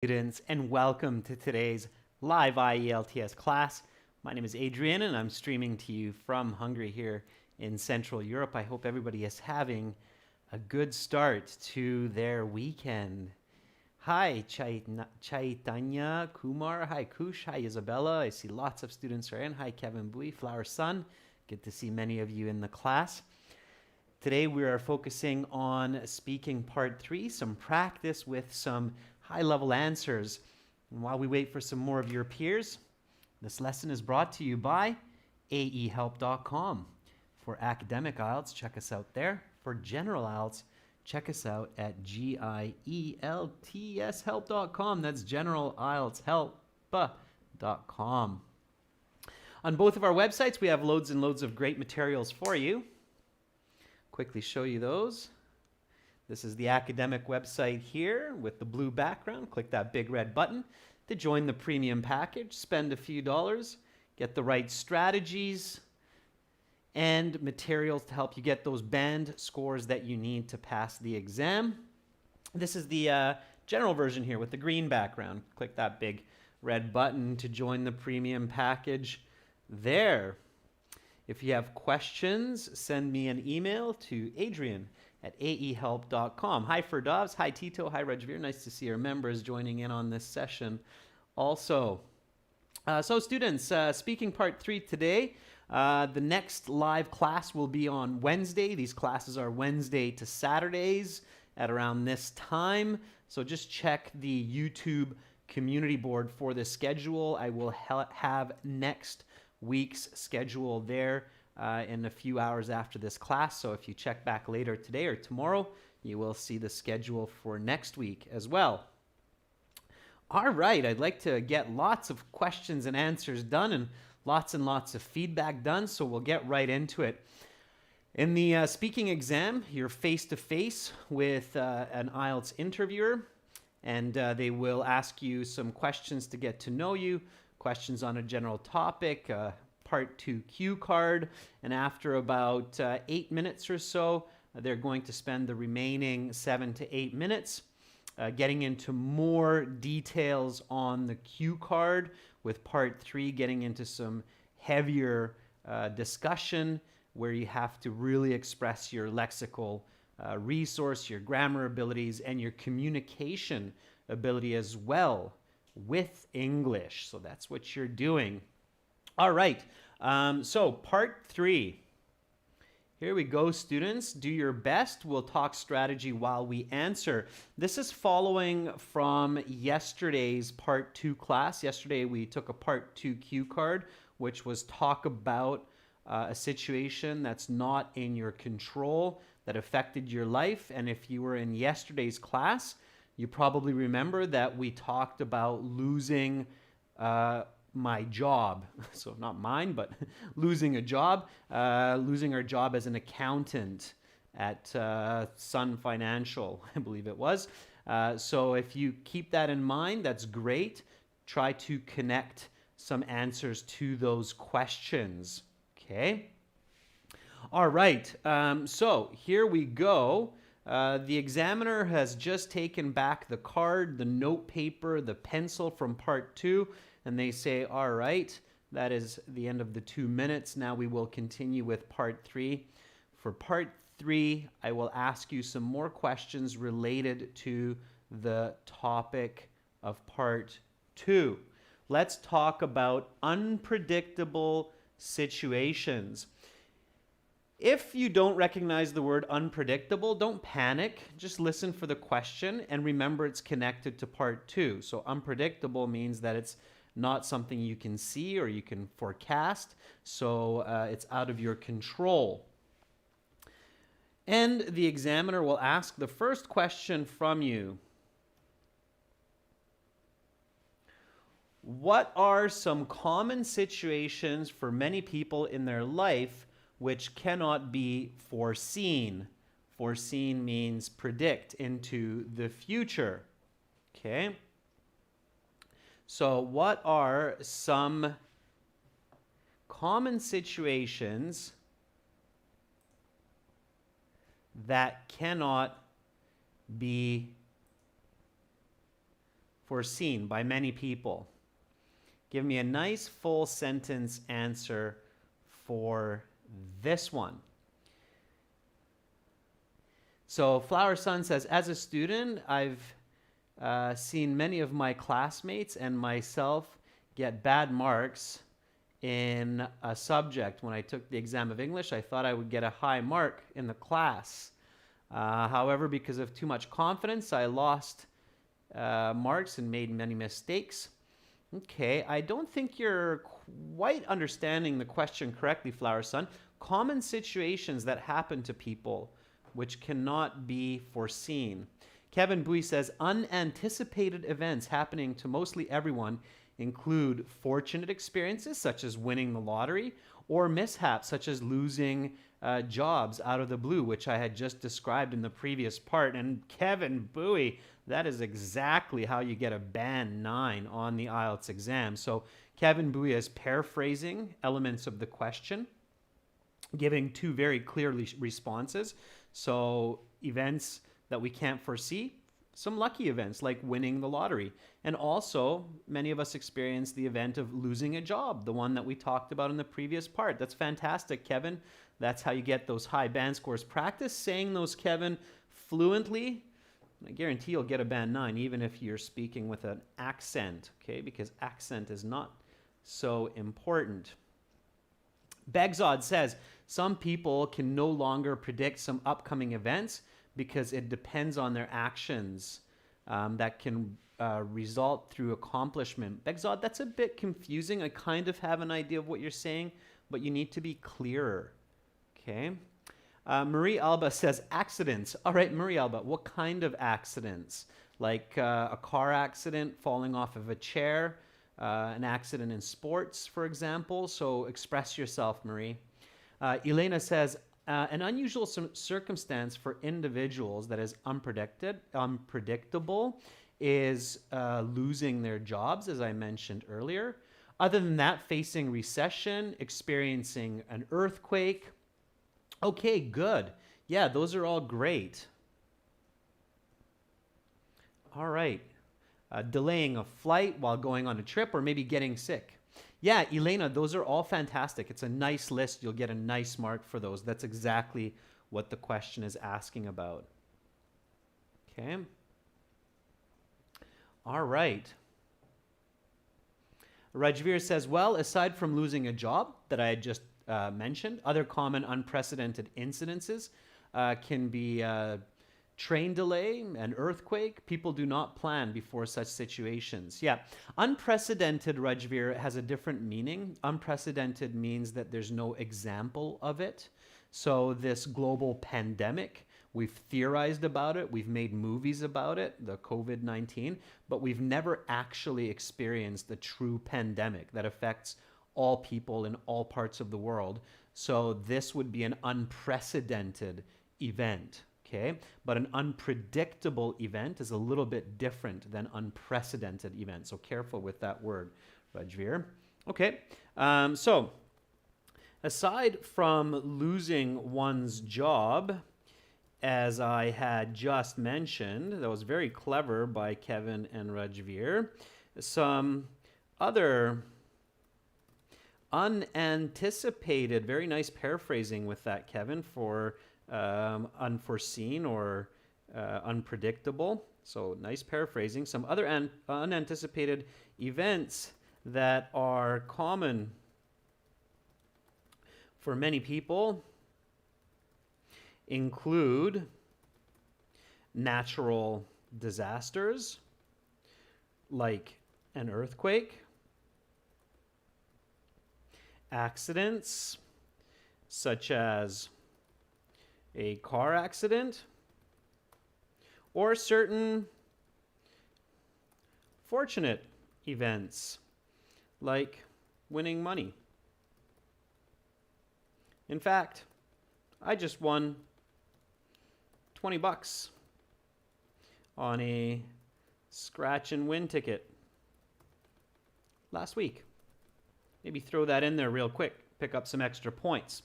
Students, and welcome to today's live IELTS class. My name is Adrian and I'm streaming to you from Hungary here in Central Europe. I hope everybody is having a good start to their weekend. Hi Chaitanya Kumar, hi Kush, hi Isabella. I see lots of students are in. Hi Kevin Bui, Flower Sun. Good to see many of you in the class. Today we are focusing on speaking part 3, some practice with some high-level answers. And while we wait for some more of your peers, this lesson is brought to you by aehelp.com. For academic IELTS, check us out there. For general IELTS, check us out at gieltshelp.com. That's general IELTS help.com. On both of our websites, we have loads and loads of great materials for you. Quickly show you those. This is the academic website here with the blue background. Click that big red button to join the premium package. Spend a few dollars, get the right strategies and materials to help you get those band scores that you need to pass the exam. This is the general version here with the green background. Click that big red button to join the premium package there. If you have questions, send me an email to adrian@aehelp.com. Hi Ferdovs, hi Tito, hi Rajveer. Nice to see our members joining in on this session also. So students, speaking part 3 today. The next live class will be on Wednesday. These classes are Wednesday to Saturdays at around this time. So just check the YouTube community board for the schedule. I will have next week's schedule there in a few hours after this class. So if you check back later today or tomorrow, you will see the schedule for next week as well. All right, I'd like to get lots of questions and answers done and lots of feedback done, so we'll get right into it. In the speaking exam, you're face-to-face with an IELTS interviewer, and they will ask you some questions to get to know you, questions on a general topic, part 2 cue card, and after about 8 minutes or so, they're going to spend the remaining 7 to 8 minutes getting into more details on the cue card, with part 3 getting into some heavier discussion where you have to really express your lexical resource, your grammar abilities, and your communication ability as well with English. So that's what you're doing. All right, so part 3. Here we go, students. Do your best. We'll talk strategy while we answer. This is following from yesterday's part 2 class. Yesterday we took a part 2 cue card, which was talk about a situation that's not in your control, that affected your life. And if you were in yesterday's class, you probably remember that we talked about losing my job. So not mine, but losing a job, losing our job as an accountant at Sun Financial, I believe it was. So if you keep that in mind, that's great. Try to connect some answers to those questions. Okay. All right. So here we go. The examiner has just taken back the card, the note paper, the pencil from part 2, and they say, all right, that is the end of the 2 minutes. Now we will continue with part 3. For part 3, I will ask you some more questions related to the topic of part 2. Let's talk about unpredictable situations. If you don't recognize the word unpredictable, don't panic. Just listen for the question and remember it's connected to part 2. So unpredictable means that it's not something you can see or you can forecast. So it's out of your control. And the examiner will ask the first question from you. What are some common situations for many people in their life which cannot be foreseen? Foreseen means predict into the future. Okay. So what are some common situations that cannot be foreseen by many people? Give me a nice full sentence answer for this one. So Flower Sun says, as a student, I've seen many of my classmates and myself get bad marks in a subject. When I took the exam of English, I thought I would get a high mark in the class. However, because of too much confidence, I lost marks and made many mistakes. Okay, I don't think you're quite understanding the question correctly, Flower Sun. Common situations that happen to people which cannot be foreseen. Kevin Bui says, unanticipated events happening to mostly everyone include fortunate experiences such as winning the lottery, or mishaps such as losing jobs out of the blue, which I had just described in the previous part. And Kevin Bui, that is exactly how you get a band 9 on the IELTS exam. So Kevin Bui is paraphrasing elements of the question, giving two very clear responses. So events that we can't foresee, some lucky events like winning the lottery. And also, many of us experience the event of losing a job, the one that we talked about in the previous part. That's fantastic, Kevin. That's how you get those high band scores. Practice saying those, Kevin, fluently. I guarantee you'll get a band 9, even if you're speaking with an accent, okay? Because accent is not so important. Begzod says, some people can no longer predict some upcoming events because it depends on their actions that can result through accomplishment. Begzod, that's a bit confusing. I kind of have an idea of what you're saying, but you need to be clearer, okay? Marie Alba says, accidents. All right, Marie Alba, what kind of accidents? Like a car accident, falling off of a chair, an accident in sports, for example. So express yourself, Marie. Elena says, an unusual circumstance for individuals that is unpredictable is losing their jobs, as I mentioned earlier. Other than that, facing recession, experiencing an earthquake. Okay, good. Yeah, those are all great. All right. Delaying a flight while going on a trip, or maybe getting sick. Yeah, Elena, those are all fantastic. It's a nice list. You'll get a nice mark for those. That's exactly what the question is asking about. Okay. All right. Rajveer says, well, aside from losing a job that I had just mentioned, other common unprecedented incidences can be train delay, an earthquake. People do not plan before such situations. Yeah, unprecedented, Rajveer, has a different meaning. Unprecedented means that there's no example of it. So this global pandemic, we've theorized about it, we've made movies about it, the COVID-19, but we've never actually experienced a true pandemic that affects all people in all parts of the world. So this would be an unprecedented event. Okay, but an unpredictable event is a little bit different than unprecedented event. So careful with that word, Rajveer. Okay, so aside from losing one's job, as I had just mentioned, that was very clever by Kevin and Rajveer, some other unanticipated, very nice paraphrasing with that, Kevin, for unforeseen or unpredictable. So nice paraphrasing. Some other unanticipated events that are common for many people include natural disasters like an earthquake, accidents such as a car accident, or certain fortunate events like winning money. In fact, I just won 20 bucks on a scratch and win ticket last week. Maybe throw that in there real quick, pick up some extra points.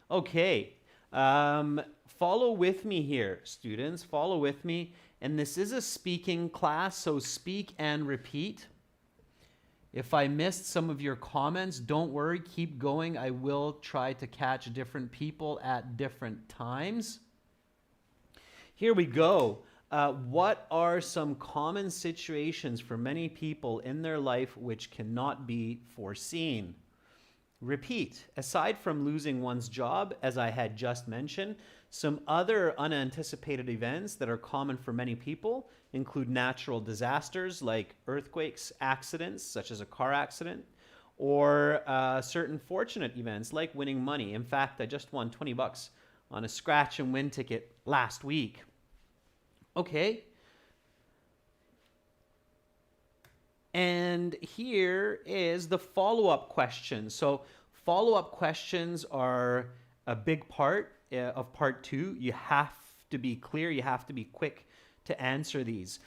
Okay. Follow with me here, students. Follow with me And this is a speaking class, so speak and repeat. If I missed some of your comments, don't worry, keep going. I will try to catch different people at different times. Here we go. What are some common situations for many people in their life which cannot be foreseen? Repeat. Aside from losing one's job, as I had just mentioned, some other unanticipated events that are common for many people include natural disasters like earthquakes, accidents such as a car accident, or certain fortunate events like winning money. In fact, I just won $20 on a scratch and win ticket last week. Okay. And here is the follow-up question. So follow-up questions are a big part of part 2. You have to be clear. You have to be quick to answer these.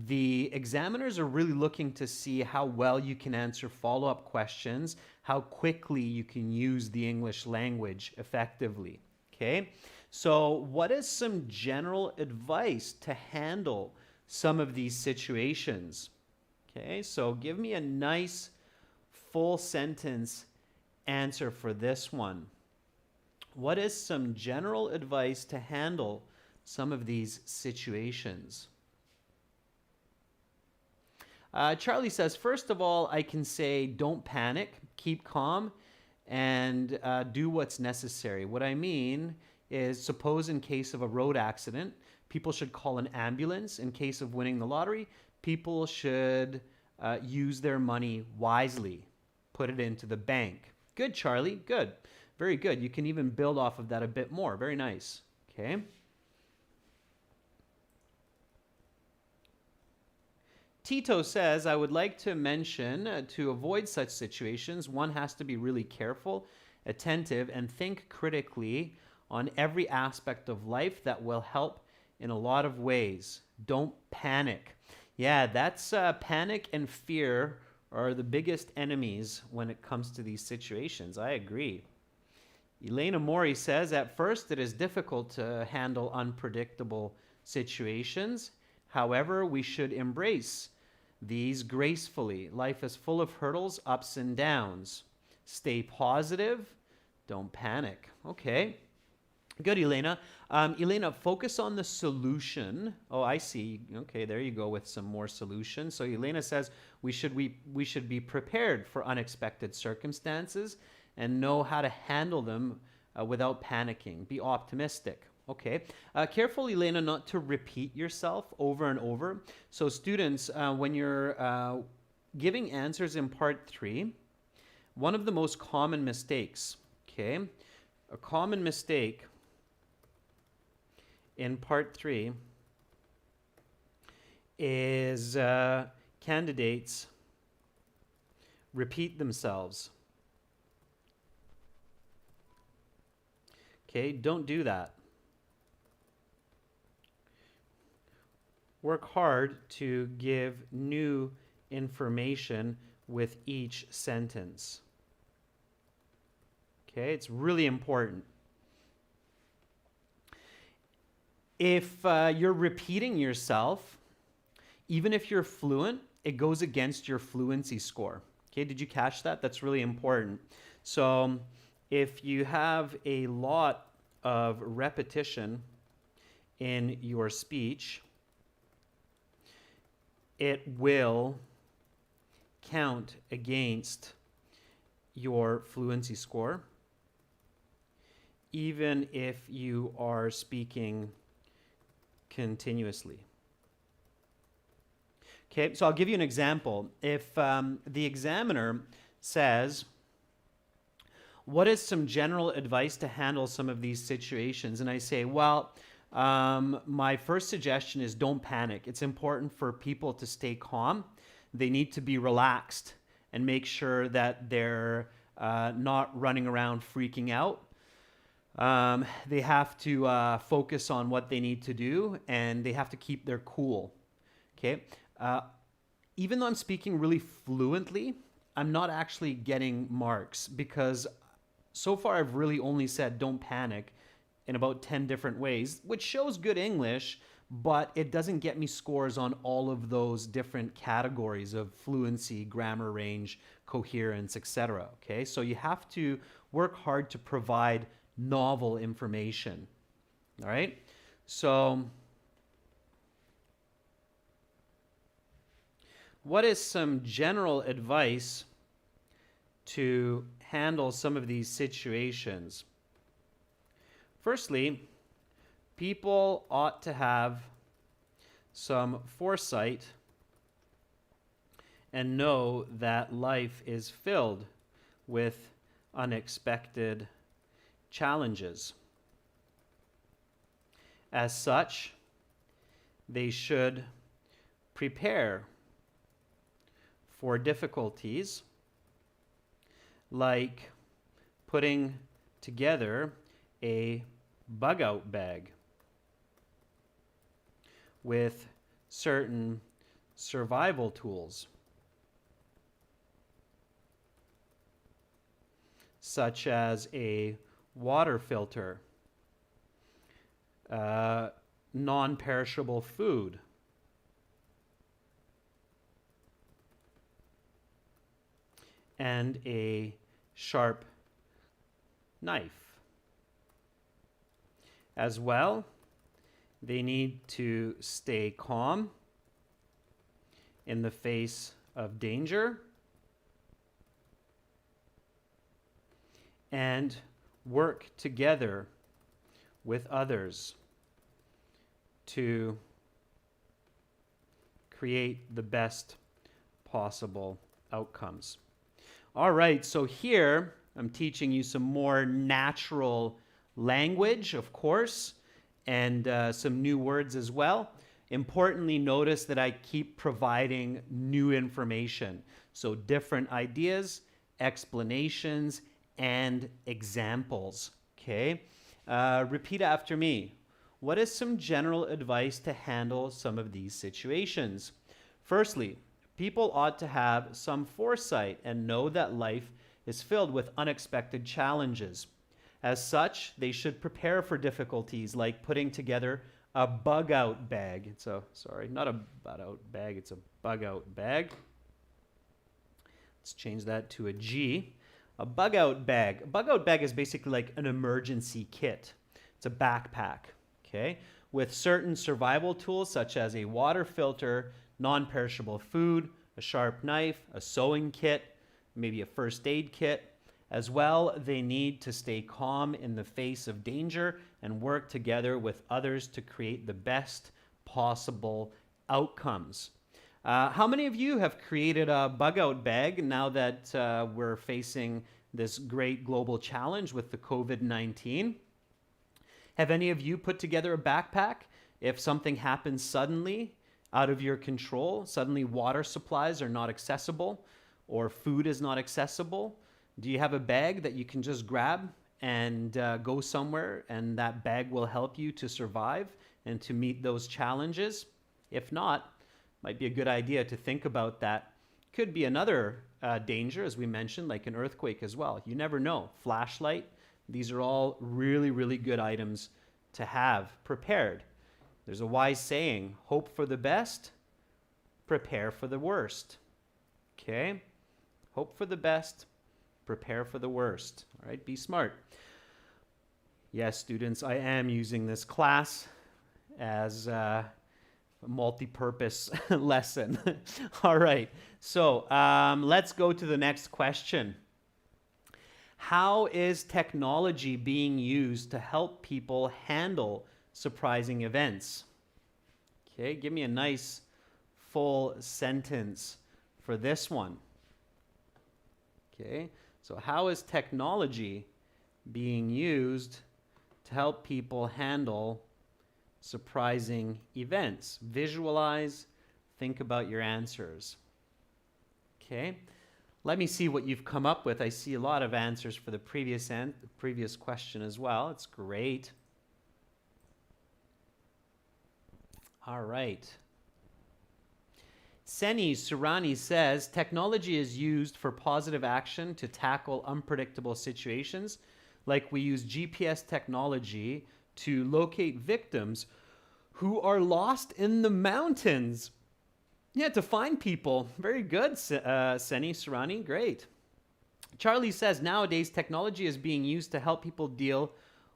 The examiners are really looking to see how well you can answer follow-up questions, how quickly you can use the English language effectively. Okay? So what is some general advice to handle some of these situations? Okay, so give me a nice full sentence answer for this one. What is some general advice to handle some of these situations? Charlie says, first of all, I can say don't panic, keep calm, and do what's necessary. What I mean is, suppose in case of a road accident, people should call an ambulance. In case of winning the lottery, people should use their money wisely, put it into the bank. Good, Charlie, good. Very good. You can even build off of that a bit more. Very nice. Okay. Tito says, I would like to mention to avoid such situations, one has to be really careful, attentive, and think critically on every aspect of life. That will help in a lot of ways. Don't panic. Yeah, that's panic and fear are the biggest enemies when it comes to these situations. I agree. Elena Mori says, at first it is difficult to handle unpredictable situations. However, we should embrace these gracefully. Life is full of hurdles, ups and downs. Stay positive. Don't panic. Okay. Good, Elena. Elena, focus on the solution. Oh, I see. Okay, there you go with some more solutions. So Elena says we should be prepared for unexpected circumstances and know how to handle them without panicking. Be optimistic. Okay. Careful, Elena, not to repeat yourself over and over. So students, when you're giving answers in part 3, one of the most common mistakes, okay, a common mistake in part 3 is candidates repeat themselves. Okay, don't do that. Work hard to give new information with each sentence. Okay, it's really important. If you're repeating yourself, even if you're fluent, it goes against your fluency score. Okay, did you catch that? That's really important. So if you have a lot of repetition in your speech, it will count against your fluency score, even if you are speaking continuously. Okay, so I'll give you an example. If the examiner says, what is some general advice to handle some of these situations? And I say, well, my first suggestion is don't panic. It's important for people to stay calm. They need to be relaxed and make sure that they're not running around freaking out. They have to focus on what they need to do, and they have to keep their cool. Okay. Even though I'm speaking really fluently, I'm not actually getting marks because so far I've really only said don't panic in about 10 different ways, which shows good English, but it doesn't get me scores on all of those different categories of fluency, grammar range, coherence, etc. Okay, so you have to work hard to provide novel information. All right, so what is some general advice to handle some of these situations? Firstly, people ought to have some foresight and know that life is filled with unexpected challenges. As such, they should prepare for difficulties, like putting together a bug out bag with certain survival tools, such as a water filter, non-perishable food, and a sharp knife. As well, they need to stay calm in the face of danger and work together with others to create the best possible outcomes. All right, so here I'm teaching you some more natural language, of course, and some new words as well. Importantly, notice that I keep providing new information. So different ideas, explanations, and examples, okay? Repeat after me. What is some general advice to handle some of these situations? Firstly, people ought to have some foresight and know that life is filled with unexpected challenges. As such, they should prepare for difficulties like putting together a bug out bag. Not a bug out bag, it's a bug out bag. Let's change that to a G. A bug out bag. A bug out bag is basically like an emergency kit. It's a backpack, okay, with certain survival tools such as a water filter, non-perishable food, a sharp knife, a sewing kit, maybe a first aid kit. As well, they need to stay calm in the face of danger and work together with others to create the best possible outcomes. How many of you have created a bug out bag now that we're facing this great global challenge with the COVID-19? Have any of you put together a backpack if something happens suddenly out of your control? Suddenly water supplies are not accessible or food is not accessible. Do you have a bag that you can just grab and go somewhere, and that bag will help you to survive and to meet those challenges? If not, might be a good idea to think about that. Could be another danger, as we mentioned, like an earthquake as well. You never know. Flashlight, these are all really, really good items to have prepared. There's a wise saying, hope for the best, prepare for the worst. Okay? Hope for the best, prepare for the worst. All right, be smart. Yes, students, I am using this class as a multi-purpose lesson. All right, so let's go to the next question. How is technology being used to help people handle surprising events? Okay, give me a nice full sentence for this one. Okay, so how is technology being used to help people handle surprising events? Visualize, think about your answers. Okay, let me see what you've come up with. I see a lot of answers for the previous question as well. It's great. All right. Seni Surani says, technology is used for positive action to tackle unpredictable situations, like we use GPS technology to locate victims who are lost in the mountains. Yeah, to find people. Very good, Seni Surani. Great. Charlie says nowadays technology is being used to help people deal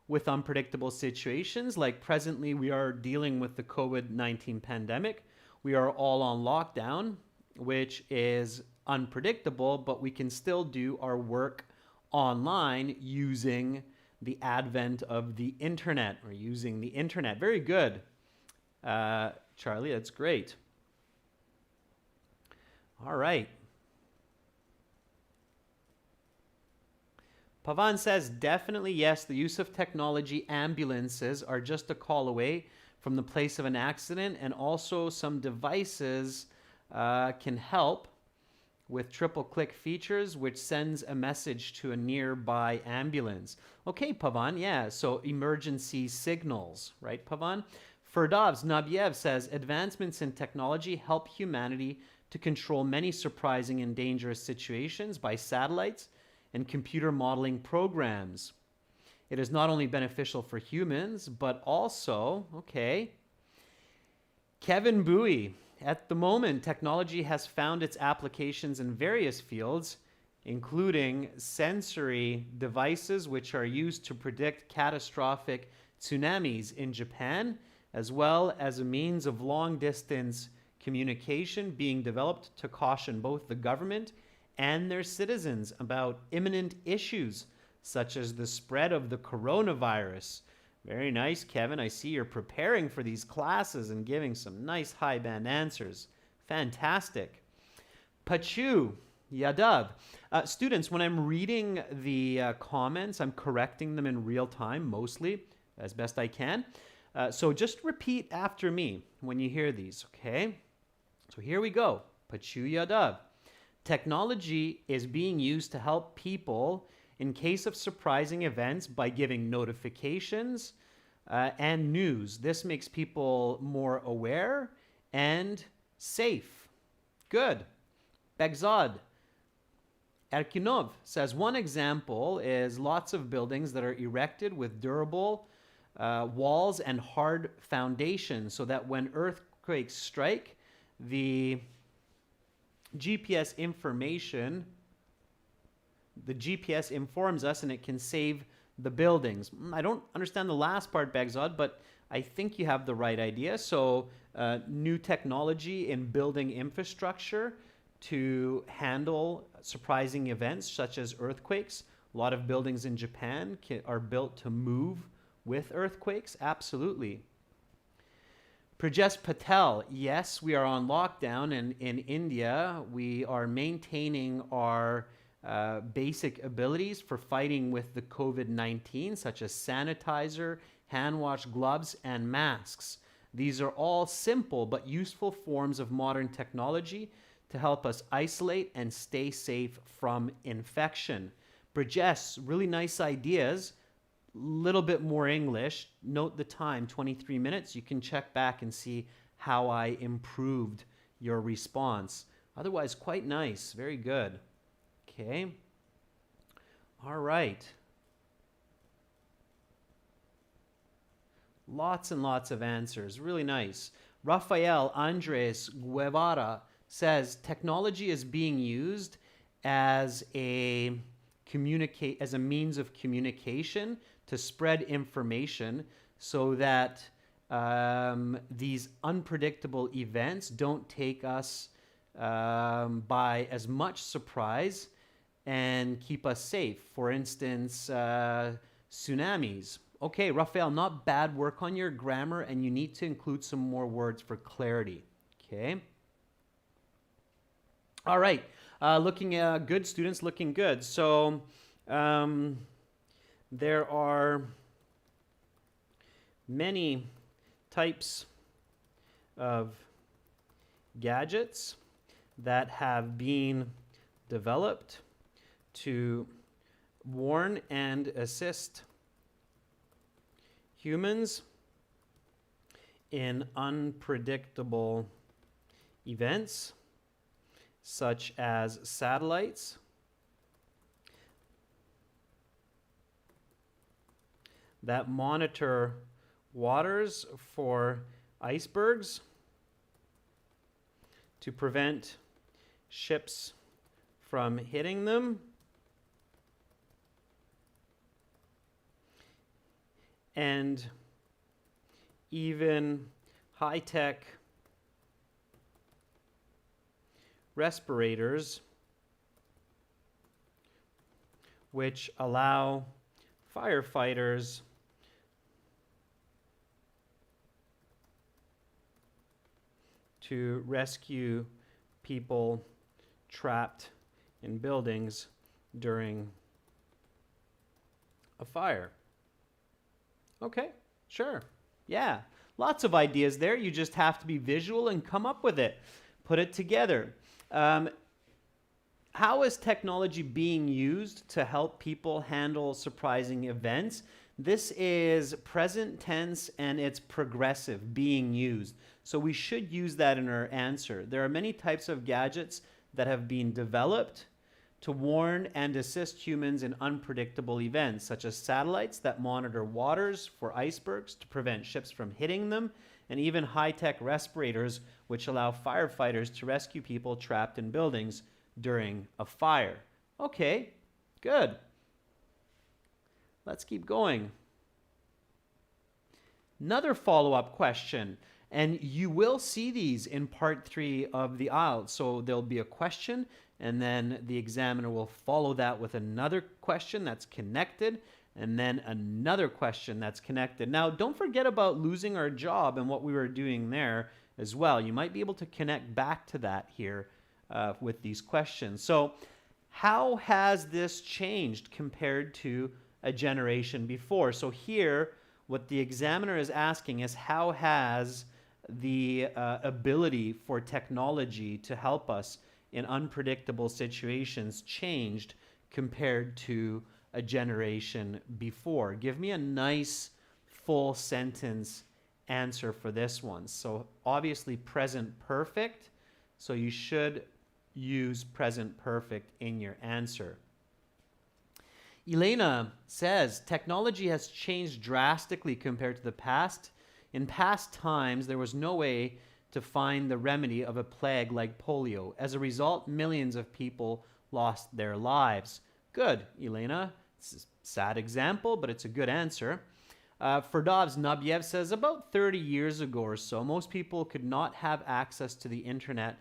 with unpredictable situations. Like presently, we are dealing with the COVID-19 pandemic. We are all on lockdown, which is unpredictable, but we can still do our work online using the advent of the internet or using the internet. Very good, Charlie. That's great. All right. Pavan says, definitely yes, the use of technology. Ambulances are just a call away from the place of an accident, and also some devices can help with triple click features, which sends a message to a nearby ambulance. Okay, Pavan, yeah, so emergency signals, right, Pavan? Ferdavs Nabiev says, advancements in technology help humanity to control many surprising and dangerous situations by satellites and computer modeling programs. It is not only beneficial for humans, but also, okay, Kevin Bowie, at the moment, technology has found its applications in various fields, including sensory devices, which are used to predict catastrophic tsunamis in Japan, as well as a means of long-distance communication being developed to caution both the government and their citizens about imminent issues such as the spread of the coronavirus. Very nice, Kevin. I see you're preparing for these classes and giving some nice high band answers. Fantastic. Pachu Yadav. Students, when I'm reading the comments, I'm correcting them in real time, mostly, as best I can. So just repeat after me when you hear these, okay? So here we go. Pachu Yadav. Technology is being used to help people in case of surprising events by giving notifications and news. This makes people more aware and safe. Good. Begzad Erkinov says, one example is lots of buildings that are erected with durable walls and hard foundations so that when earthquakes strike, the GPS informs us and it can save the buildings. I don't understand the last part, Begzad, but I think you have the right idea. So new technology in building infrastructure to handle surprising events such as earthquakes. A lot of buildings in Japan are built to move with earthquakes. Absolutely. Prajesh Patel, yes, we are on lockdown, and in India, we are maintaining our basic abilities for fighting with the COVID-19, such as sanitizer, hand wash, gloves, and masks. These are all simple but useful forms of modern technology to help us isolate and stay safe from infection. Prajesh, really nice ideas. Little bit more English. Note the time, 23 minutes. You can check back and see how I improved your response. Otherwise, quite nice. Very good. Okay. All right. Lots and lots of answers. Really nice. Rafael Andres Guevara says technology is being used as a means of communication to spread information so that these unpredictable events don't take us by as much surprise and keep us safe. For instance, tsunamis. Okay, Rafael, not bad work on your grammar, and you need to include some more words for clarity. Okay. All right. Looking good, students, looking good. So there are many types of gadgets that have been developed to warn and assist humans in unpredictable events, such as satellites, that monitor waters for icebergs to prevent ships from hitting them. And even high-tech respirators which allow firefighters to rescue people trapped in buildings during a fire. Okay, sure. Yeah, lots of ideas there. You just have to be visual and come up with it. Put it together. How is technology being used to help people handle surprising events? This is present tense and it's progressive, being used. So we should use that in our answer. There are many types of gadgets that have been developed to warn and assist humans in unpredictable events, such as satellites that monitor waters for icebergs to prevent ships from hitting them, and even high-tech respirators which allow firefighters to rescue people trapped in buildings during a fire. Okay, good. Let's keep going. Another follow-up question, and you will see these in part 3 of the IELTS. So there'll be a question, and then the examiner will follow that with another question that's connected, and then another question that's connected. Now, don't forget about losing our job and what we were doing there as well. You might be able to connect back to that here with these questions. So how has this changed compared to a generation before? So here, what the examiner is asking is, how has the ability for technology to help us in unpredictable situations changed compared to a generation before? Give me a nice full sentence answer for this one. So obviously present perfect. So you should use present perfect in your answer. Elena says, technology has changed drastically compared to the past. In past times, there was no way to find the remedy of a plague like polio. As a result, millions of people lost their lives. Good, Elena. It's a sad example, but it's a good answer. Ferdovs Nabiev says, about 30 years ago or so, most people could not have access to the internet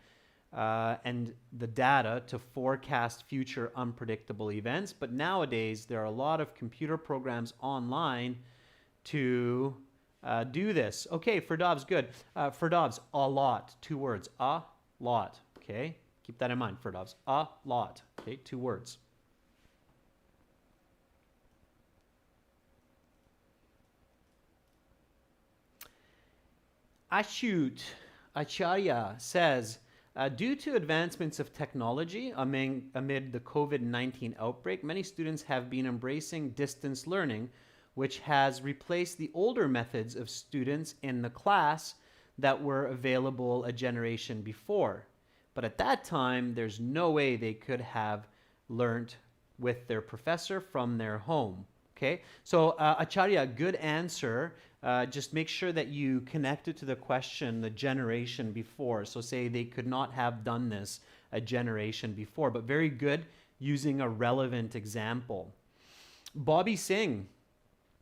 and the data to forecast future unpredictable events. But nowadays, there are a lot of computer programs online to do this. Okay, Ferdovs, good. Ferdovs, a lot, 2 words. A lot, okay? Keep that in mind, Ferdovs. A lot, okay? 2 words. Ashut Acharya says, due to advancements of technology amid the COVID-19 outbreak, many students have been embracing distance learning, which has replaced the older methods of students in the class that were available a generation before. But at that time, there's no way they could have learned with their professor from their home. Okay, so Acharya, good answer. Just make sure that you connect it to the question, the generation before. So say they could not have done this a generation before, but very good using a relevant example. Bobby Singh,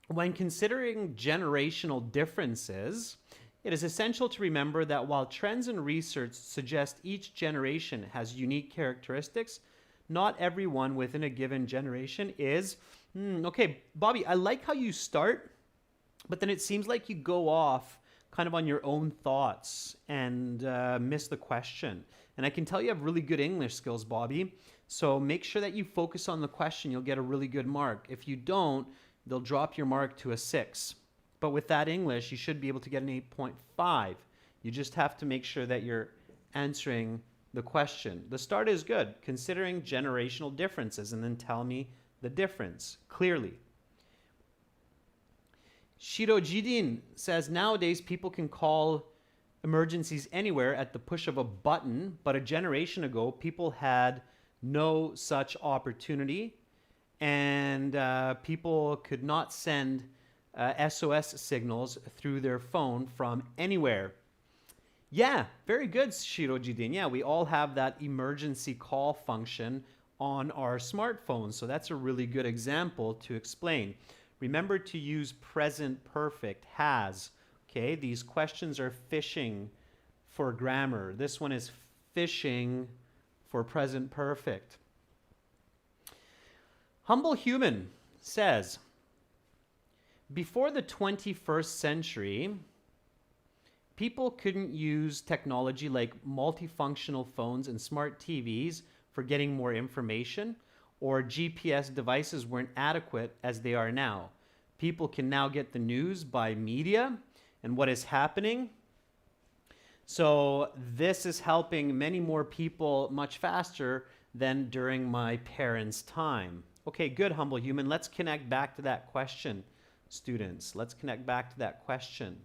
when considering generational differences, it is essential to remember that while trends and research suggest each generation has unique characteristics, not everyone within a given generation is. Okay, Bobby, I like how you start, but then it seems like you go off kind of on your own thoughts and miss the question. And I can tell you have really good English skills, Bobby. So make sure that you focus on the question. You'll get a really good mark. If you don't, they'll drop your mark to a 6. But with that English, you should be able to get an 8.5. You just have to make sure that you're answering the question. The start is good, considering generational differences, and then tell me the difference clearly. Shiro Jidin says, nowadays people can call emergencies anywhere at the push of a button, but a generation ago people had no such opportunity, and people could not send SOS signals through their phone from anywhere. Yeah, very good, Shirojidin. Yeah, we all have that emergency call function on our smartphones. So that's a really good example to explain. Remember to use present perfect, has. Okay, these questions are fishing for grammar. This one is fishing for present perfect. Humble Human says, before the 21st century, people couldn't use technology like multifunctional phones and smart TVs for getting more information, or GPS devices weren't adequate as they are now. People can now get the news by media and what is happening. So this is helping many more people much faster than during my parents' time. Okay, good, Humble Human. Let's connect back to that question, students. Let's connect back to that question.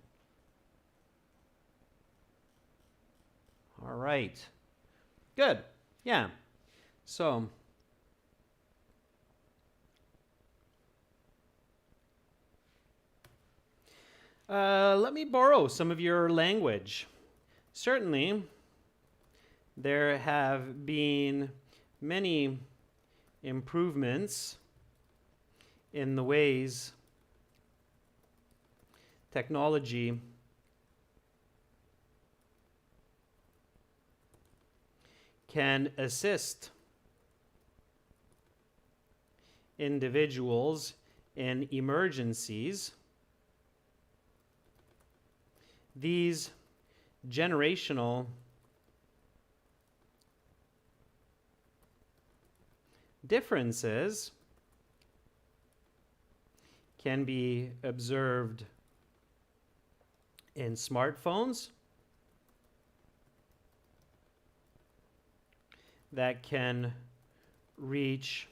All right. Good. Yeah. So let me borrow some of your language. Certainly, there have been many improvements in the ways technology can assist individuals in emergencies. These generational differences can be observed in smartphones that can reach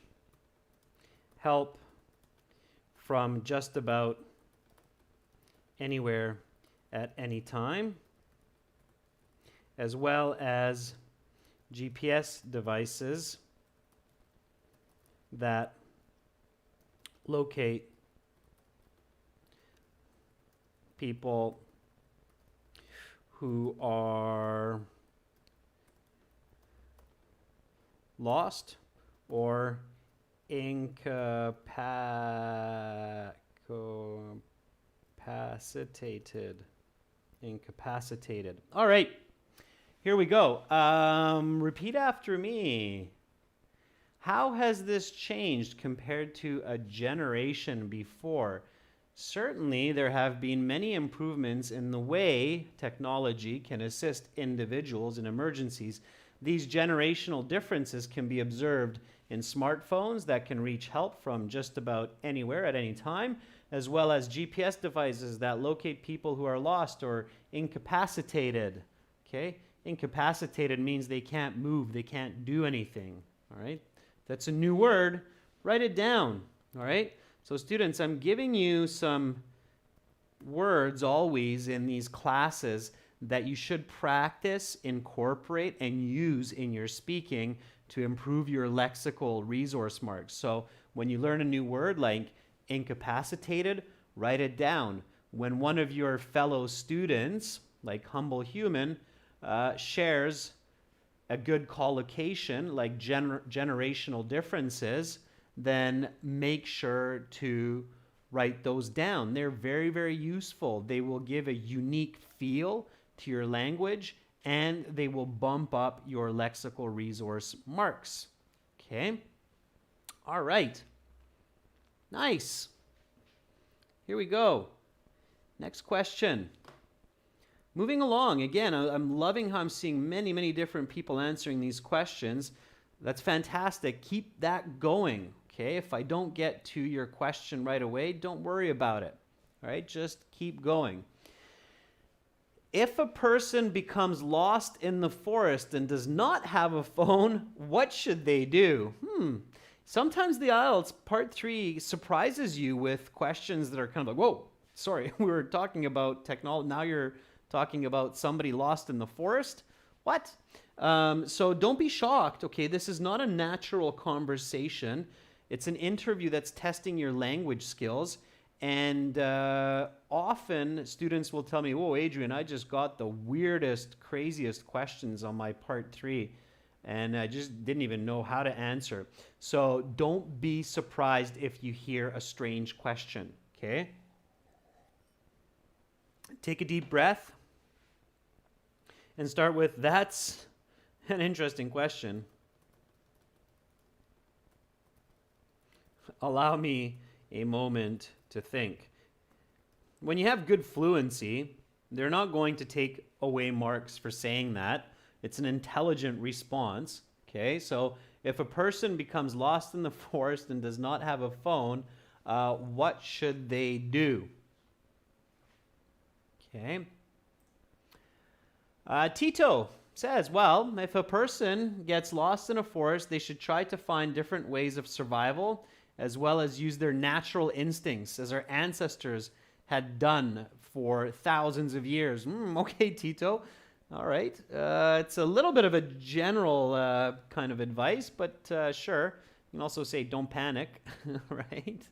help from just about anywhere at any time, as well as GPS devices that locate people who are lost or incapacitated. All right, here we go. Repeat after me. How has this changed compared to a generation before? Certainly, there have been many improvements in the way technology can assist individuals in emergencies. These generational differences can be observed in smartphones that can reach help from just about anywhere at any time, as well as GPS devices that locate people who are lost or incapacitated. Okay? Incapacitated means they can't move, they can't do anything. All right? That's a new word. Write it down. All right? So students, I'm giving you some words always in these classes that you should practice, incorporate, and use in your speaking to improve your lexical resource marks. So when you learn a new word like incapacitated, write it down. When one of your fellow students, like Humble Human, shares a good collocation like generational differences, then make sure to write those down. They're very, very useful. They will give a unique feel to your language, and they will bump up your lexical resource marks. Okay? All right. Nice. Here we go. Next question. Moving along, again, I'm loving how I'm seeing many, many different people answering these questions. That's fantastic. Keep that going, okay? If I don't get to your question right away, don't worry about it, all right? Just keep going. If a person becomes lost in the forest and does not have a phone, what should they do? Sometimes the IELTS Part 3 surprises you with questions that are kind of like, whoa, sorry, we were talking about technology, now you're talking about somebody lost in the forest? What? So don't be shocked, okay? This is not a natural conversation. It's an interview that's testing your language skills. And often students will tell me, "Whoa, Adrian, I just got the weirdest, craziest questions on my part 3, and I just didn't even know how to answer." So don't be surprised if you hear a strange question, okay? Take a deep breath and start with, "That's an interesting question. Allow me a moment to think." When you have good fluency, they're not going to take away marks for saying that. It's an intelligent response. Okay, so if a person becomes lost in the forest and does not have a phone, what should they do? Okay. Tito says, well, if a person gets lost in a forest, they should try to find different ways of survival as well as use their natural instincts as our ancestors had done for thousands of years. Okay, Tito. All right. It's a little bit of a general kind of advice, but sure. You can also say don't panic, right?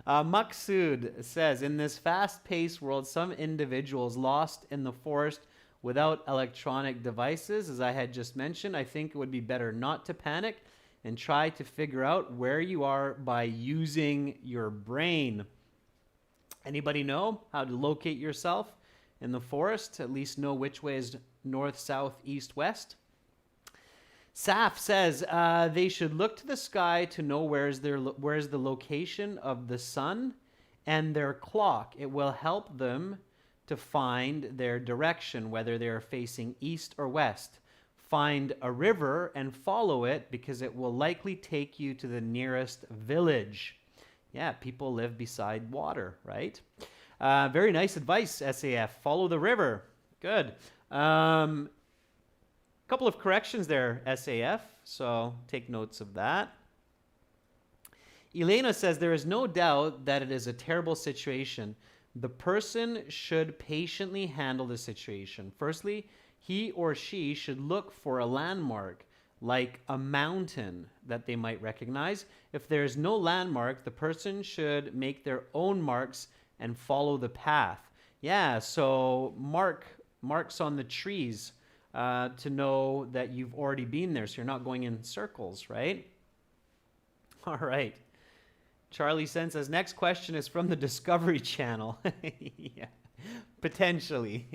Maksud says, in this fast-paced world, some individuals lost in the forest without electronic devices, as I had just mentioned, I think it would be better not to panic and try to figure out where you are by using your brain. Anybody know how to locate yourself in the forest? At least know which way is north, south, east, west? Saf says they should look to the sky to know where's the location of the sun and their clock. It will help them to find their direction, whether they are facing east or west. Find a river and follow it because it will likely take you to the nearest village. Yeah, people live beside water, right? Very nice advice, SAF. Follow the river. Good. Couple of corrections there, SAF, so take notes of that. Elena says, there is no doubt that it is a terrible situation. The person should patiently handle the situation. Firstly, he or she should look for a landmark, like a mountain that they might recognize. If there is no landmark, the person should make their own marks and follow the path. Yeah, so marks on the trees to know that you've already been there, so you're not going in circles, right? All right. Charlie Sen says, next question is from the Discovery Channel. Yeah, potentially.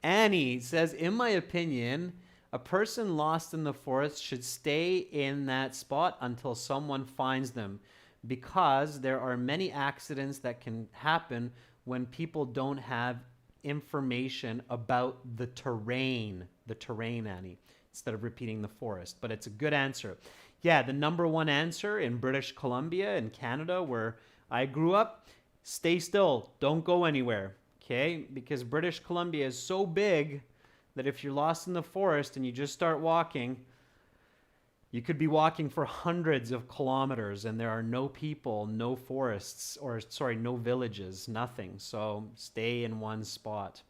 Annie says, in my opinion, a person lost in the forest should stay in that spot until someone finds them, because there are many accidents that can happen when people don't have information about the terrain, Annie, instead of repeating the forest. But it's a good answer. Yeah, the number one answer in British Columbia and Canada, where I grew up, stay still, don't go anywhere, okay? Because British Columbia is so big that if you're lost in the forest and you just start walking, you could be walking for hundreds of kilometers and there are no people, no forests, or sorry, no villages, nothing. So stay in one spot.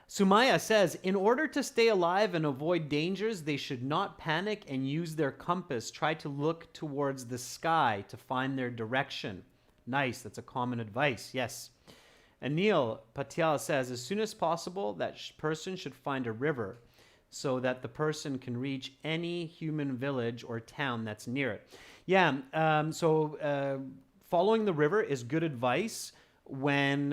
Sumaya says, in order to stay alive and avoid dangers, they should not panic and use their compass. Try to look towards the sky to find their direction. Nice, that's a common advice, yes. Anil Patel says, as soon as possible, that person should find a river so that the person can reach any human village or town that's near it. Yeah, following the river is good advice when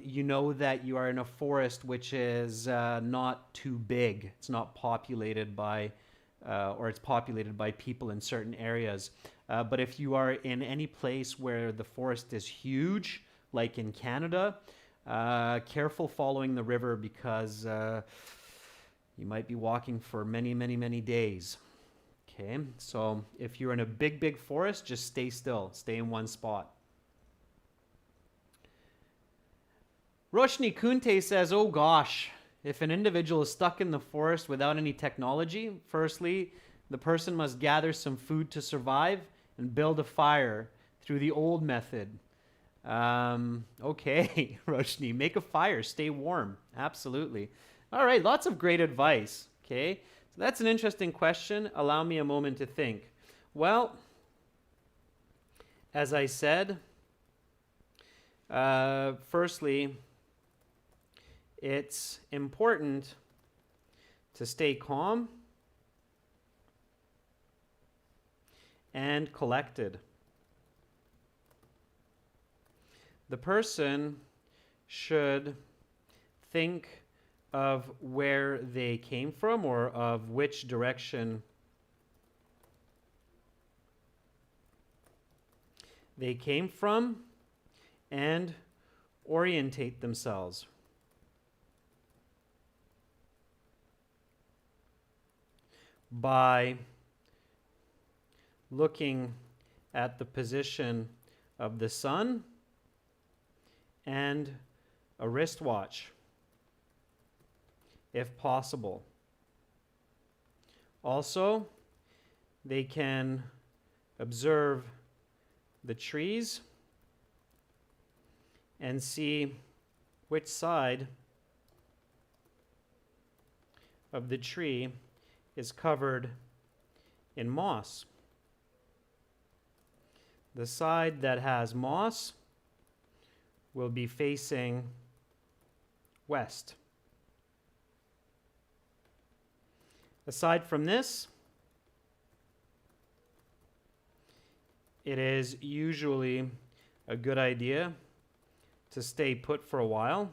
you know that you are in a forest which is not too big. It's not populated by, or it's populated by people in certain areas. But if you are in any place where the forest is huge, like in Canada, careful following the river because you might be walking for many, many, many days. Okay, so if you're in a big, big forest, just stay still. Stay in one spot. Roshni Kunte says, oh gosh, if an individual is stuck in the forest without any technology, firstly, the person must gather some food to survive and build a fire through the old method. Okay, Roshni, make a fire, stay warm. Absolutely. All right, lots of great advice. Okay, so that's an interesting question. Allow me a moment to think. Well, as I said, Firstly, it's important to stay calm and collected. The person should think of where they came from or of which direction they came from and orientate themselves. By looking at the position of the sun and a wristwatch, if possible. Also, they can observe the trees and see which side of the tree is covered in moss. The side that has moss will be facing west. Aside from this, it is usually a good idea to stay put for a while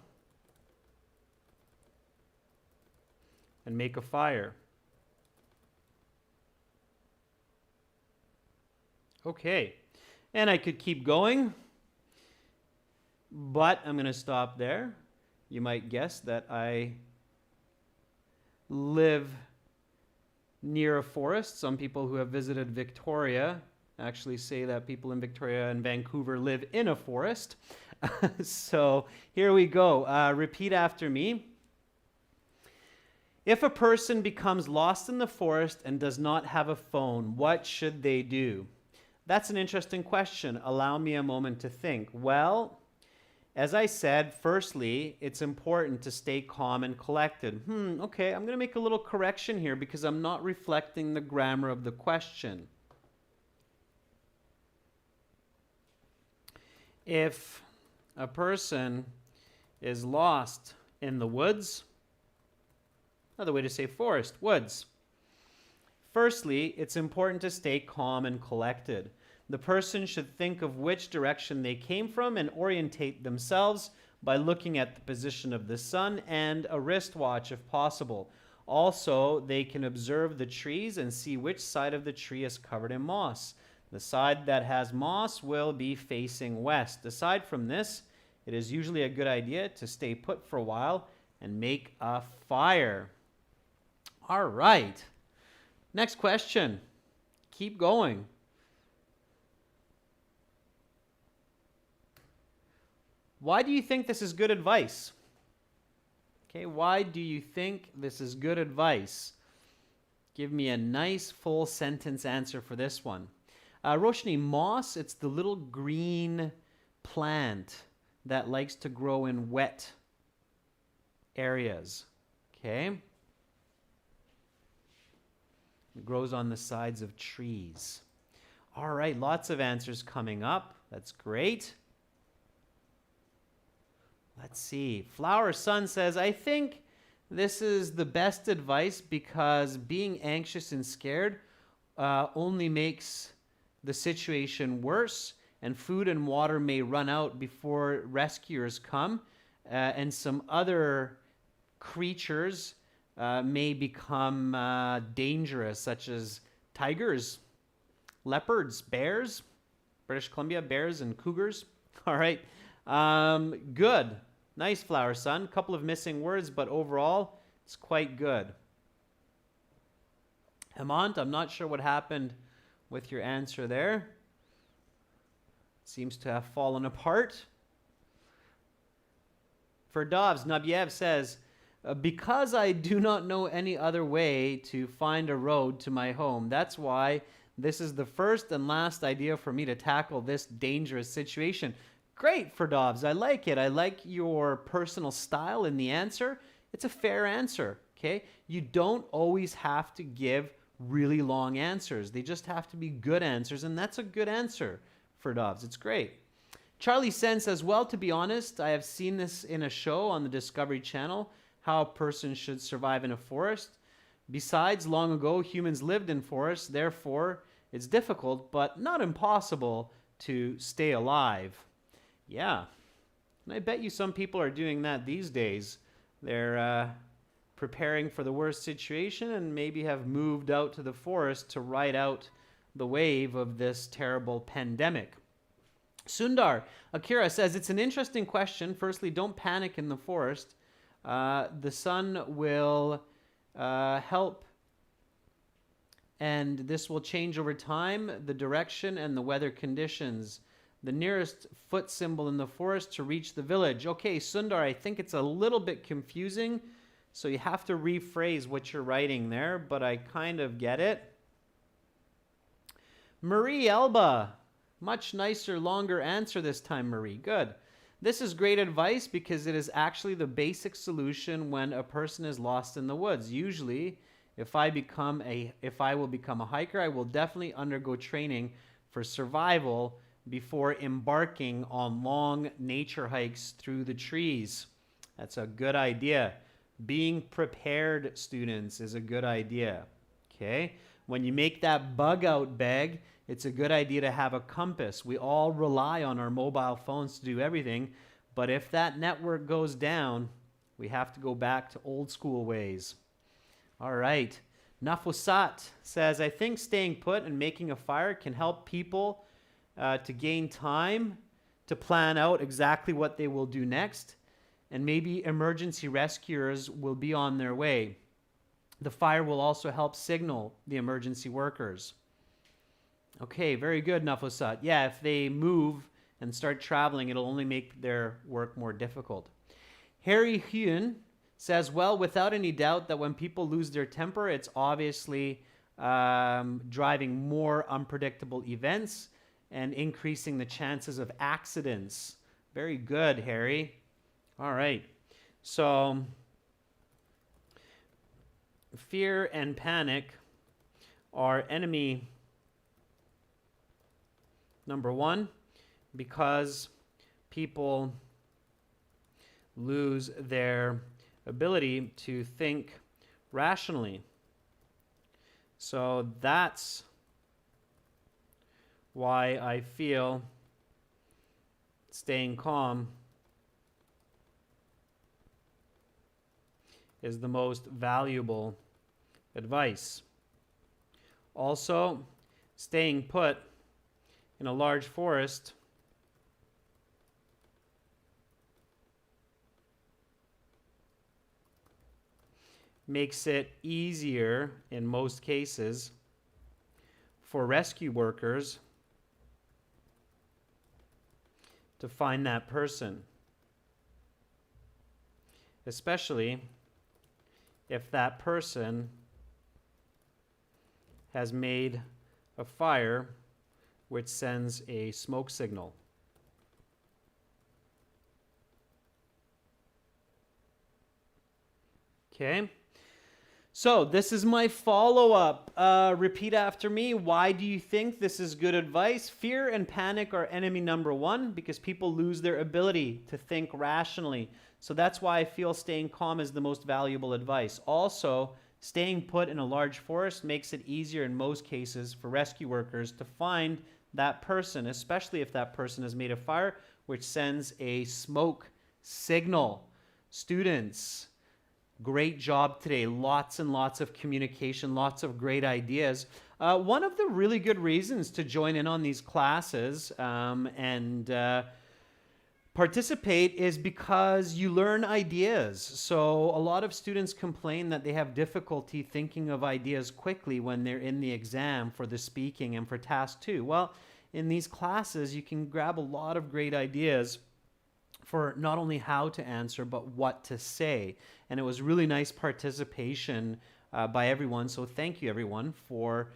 and make a fire. Okay, and I could keep going, but I'm going to stop there. You might guess that I live near a forest. Some people who have visited Victoria actually say that people in Victoria and Vancouver live in a forest. So here we go. Repeat after me. If a person becomes lost in the forest and does not have a phone, what should they do? That's an interesting question. Allow me a moment to think. Well, as I said, firstly, it's important to stay calm and collected. Okay, I'm going to make a little correction here because I'm not reflecting the grammar of the question. If a person is lost in the woods, another way to say forest, woods. Firstly, it's important to stay calm and collected. The person should think of which direction they came from and orientate themselves by looking at the position of the sun and a wristwatch if possible. Also, they can observe the trees and see which side of the tree is covered in moss. The side that has moss will be facing west. Aside from this, it is usually a good idea to stay put for a while and make a fire. All right. Next question. Keep going. Why do you think this is good advice? Okay, why do you think this is good advice? Give me a nice full sentence answer for this one. Roshni, moss, it's the little green plant that likes to grow in wet areas. Okay? It grows on the sides of trees. All right, lots of answers coming up. That's great. Let's see. Flower Sun says, I think this is the best advice because being anxious and scared only makes the situation worse, and food and water may run out before rescuers come, and some other creatures may become dangerous, such as tigers, leopards, bears, British Columbia, bears and cougars. All right. Good. Nice, Flower Sun. Couple of missing words, but overall, it's quite good. Hemant, I'm not sure what happened with your answer there. Seems to have fallen apart. For Dovs, Nabiev says, because I do not know any other way to find a road to my home, that's why this is the first and last idea for me to tackle this dangerous situation. Great, for Dobbs. I like it. I like your personal style in the answer. It's a fair answer, okay? You don't always have to give really long answers. They just have to be good answers, and that's a good answer for Dobbs. It's great. Charlie Sen says, well, to be honest, I have seen this in a show on the Discovery Channel, how a person should survive in a forest. Besides, long ago, humans lived in forests. Therefore, it's difficult, but not impossible to stay alive. Yeah. And I bet you some people are doing that these days. They're preparing for the worst situation and maybe have moved out to the forest to ride out the wave of this terrible pandemic. Sundar Akira says, it's an interesting question. Firstly, don't panic in the forest. The sun will help, and this will change over time, the direction and the weather conditions. The nearest foot symbol in the forest to reach the village. Okay, Sundar, I think it's a little bit confusing, so you have to rephrase what you're writing there, but I kind of get it. Marie Elba, much nicer, longer answer this time, Marie. Good. This is great advice because it is actually the basic solution when a person is lost in the woods. Usually, if I will become a hiker, I will definitely undergo training for survival before embarking on long nature hikes through the trees. That's a good idea. Being prepared, students, is a good idea. Okay? When you make that bug out bag, it's a good idea to have a compass. We all rely on our mobile phones to do everything, but if that network goes down, we have to go back to old school ways. All right. Nafusat says, I think staying put and making a fire can help people to gain time to plan out exactly what they will do next, and maybe emergency rescuers will be on their way. The fire will also help signal the emergency workers. Okay, very good, Nafusat. Yeah, if they move and start traveling, it'll only make their work more difficult. Harry Hyun says, well, without any doubt that when people lose their temper, it's obviously driving more unpredictable events and increasing the chances of accidents. Very good, Harry. All right. So, fear and panic are enemy number one because people lose their ability to think rationally. So that's why I feel staying calm is the most valuable advice. Also, staying put in a large forest makes it easier in most cases for rescue workers to find that person, especially if that person has made a fire which sends a smoke signal. Okay. So this is my follow-up. Repeat after me. Why do you think this is good advice? Fear and panic are enemy number one because people lose their ability to think rationally. So that's why I feel staying calm is the most valuable advice. Also, staying put in a large forest makes it easier in most cases for rescue workers to find that person, especially if that person has made a fire, which sends a smoke signal. Students, great job today. Lots and lots of communication, lots of great ideas. One of the really good reasons to join in on these classes and participate is because you learn ideas. So a lot of students complain that they have difficulty thinking of ideas quickly when they're in the exam for the speaking and for task 2. Well, in these classes, you can grab a lot of great ideas for not only how to answer, but what to say. And it was really nice participation by everyone. So thank you, everyone, for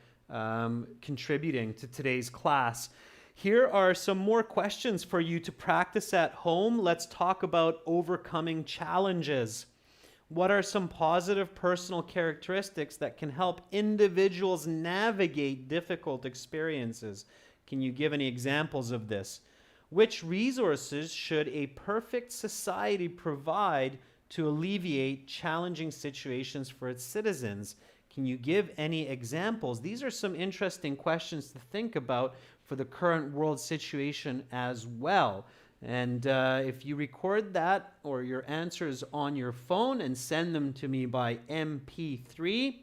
contributing to today's class. Here are some more questions for you to practice at home. Let's talk about overcoming challenges. What are some positive personal characteristics that can help individuals navigate difficult experiences? Can you give any examples of this? Which resources should a perfect society provide to alleviate challenging situations for its citizens? Can you give any examples? These are some interesting questions to think about for the current world situation as well. And if you record that or your answers on your phone and send them to me by MP3,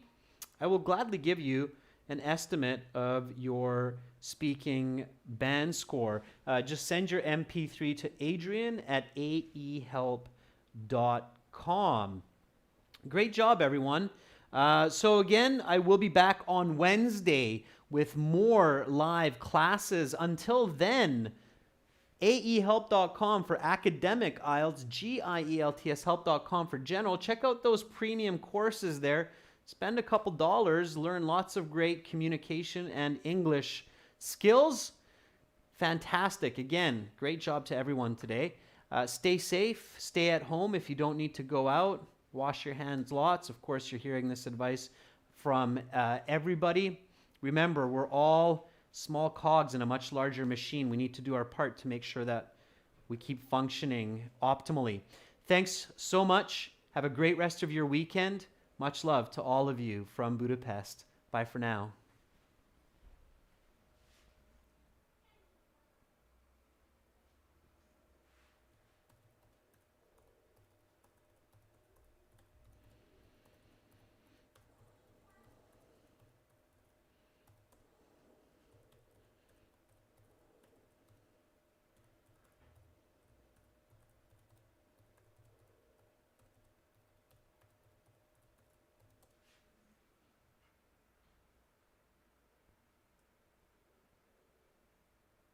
I will gladly give you an estimate of your speaking band score. Just send your MP3 to Adrian at aehelp.com. Great job, everyone. So again, I will be back on Wednesday with more live classes. Until then, aehelp.com for academic IELTS, GIELTS help.com for general. Check out those premium courses there. Spend a couple dollars, learn lots of great communication and English skills. Fantastic. Again, great job to everyone today. Stay safe. Stay at home if you don't need to go out. Wash your hands lots. Of course, you're hearing this advice from everybody. Remember, we're all small cogs in a much larger machine. We need to do our part to make sure that we keep functioning optimally. Thanks so much. Have a great rest of your weekend. Much love to all of you from Budapest. Bye for now.